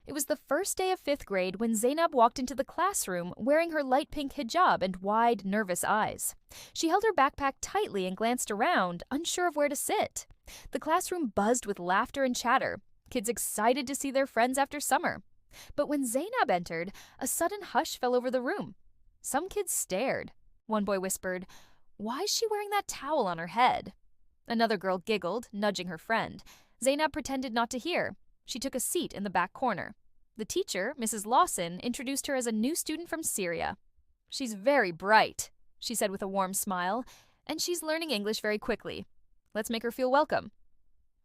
It was the first day of 5th grade when Zaynab walked into the classroom wearing her light pink hijab and wide, nervous eyes. She held her backpack tightly and glanced around, unsure of where to sit. The classroom buzzed with laughter and chatter, kids excited to see their friends after summer. But when Zaynab entered, a sudden hush fell over the room. Some kids stared. One boy whispered, "Why is she wearing that towel on her head?" Another girl giggled, nudging her friend. Zaynab pretended not to hear. She took a seat in the back corner. The teacher, Mrs. Lawson, introduced her as a new student from Syria. "She's very bright," she said with a warm smile, "and she's learning English very quickly. Let's make her feel welcome."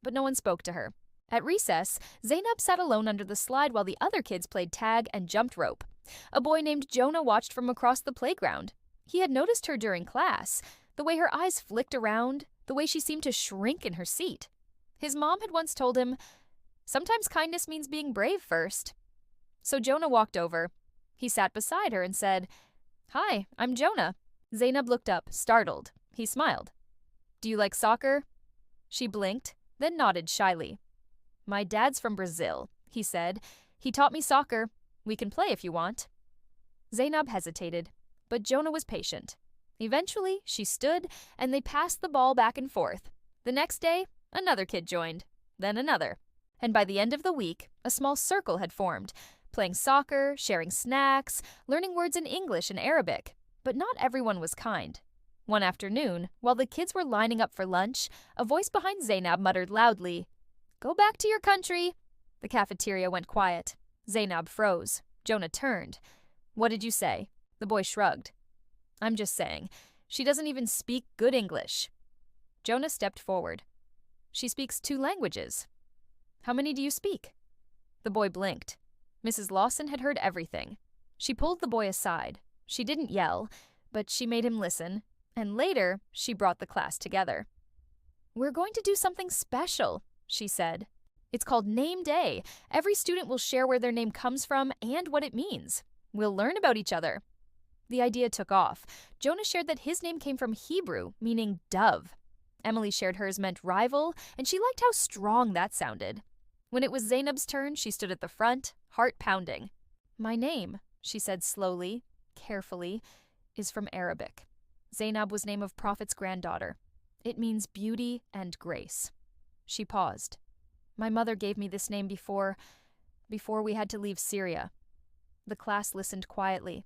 But no one spoke to her. At recess, Zaynab sat alone under the slide while the other kids played tag and jumped rope. A boy named Jonah watched from across the playground. He had noticed her during class, the way her eyes flicked around, the way she seemed to shrink in her seat. His mom had once told him, "Sometimes kindness means being brave first." So Jonah walked over. He sat beside her and said, "Hi, I'm Jonah." Zaynab looked up, startled. He smiled. "Do you like soccer?" She blinked, then nodded shyly. "My dad's from Brazil," he said. "He taught me soccer. We can play if you want." Zaynab hesitated, but Jonah was patient. Eventually, she stood, and they passed the ball back and forth. The next day, another kid joined, then another. And by the end of the week, a small circle had formed, playing soccer, sharing snacks, learning words in English and Arabic. But not everyone was kind. One afternoon, while the kids were lining up for lunch, a voice behind Zaynab muttered loudly, "Go back to your country." The cafeteria went quiet. Zaynab froze. Jonah turned. "What did you say?" The boy shrugged. "I'm just saying, she doesn't even speak good English." Jonah stepped forward. "She speaks 2 languages. How many do you speak?" The boy blinked. Mrs. Lawson had heard everything. She pulled the boy aside. She didn't yell, but she made him listen, and later she brought the class together. "We're going to do something special," she said. "It's called Name Day. Every student will share where their name comes from and what it means. We'll learn about each other." The idea took off. Jonah shared that his name came from Hebrew, meaning dove. Emily shared hers meant rival, and she liked how strong that sounded. When it was Zaynab's turn, she stood at the front, heart pounding. "My name," she said slowly, carefully, "is from Arabic. Zaynab was name of Prophet's granddaughter. It means beauty and grace." She paused. "My mother gave me this name before we had to leave Syria." The class listened quietly.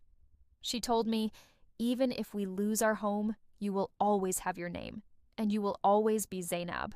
"She told me, even if we lose our home, you will always have your name, and you will always be Zaynab."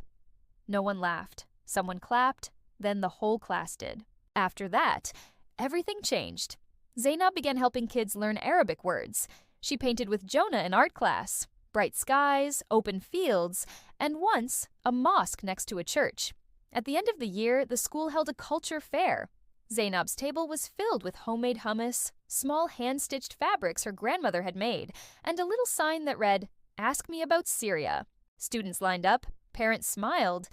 No one laughed. Someone clapped, then the whole class did. After that, everything changed. Zaynab began helping kids learn Arabic words. She painted with Jonah in art class. Bright skies, open fields, and once, a mosque next to a church. At the end of the year, the school held a culture fair. Zaynab's table was filled with homemade hummus, small hand-stitched fabrics her grandmother had made, and a little sign that read, "Ask me about Syria." Students lined up, parents smiled.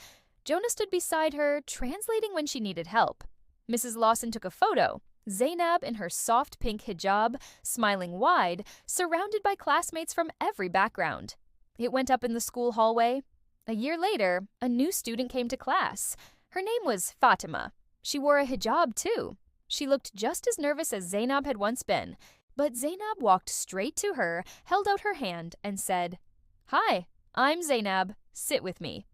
Jonah stood beside her, translating when she needed help. Mrs. Lawson took a photo. Zaynab in her soft pink hijab, smiling wide, surrounded by classmates from every background. It went up in the school hallway. A year later, a new student came to class. Her name was Fatima. She wore a hijab too. She looked just as nervous as Zaynab had once been, but Zaynab walked straight to her, held out her hand, and said, "Hi, I'm Zaynab. Sit with me."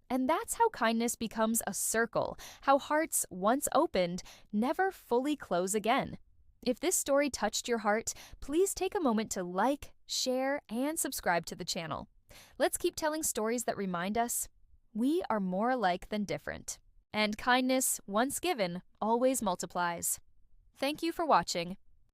And that's how kindness becomes a circle, how hearts, once opened, never fully close again. If this story touched your heart, please take a moment to like, share, and subscribe to the channel. Let's keep telling stories that remind us we are more alike than different. And kindness, once given, always multiplies. Thank you for watching.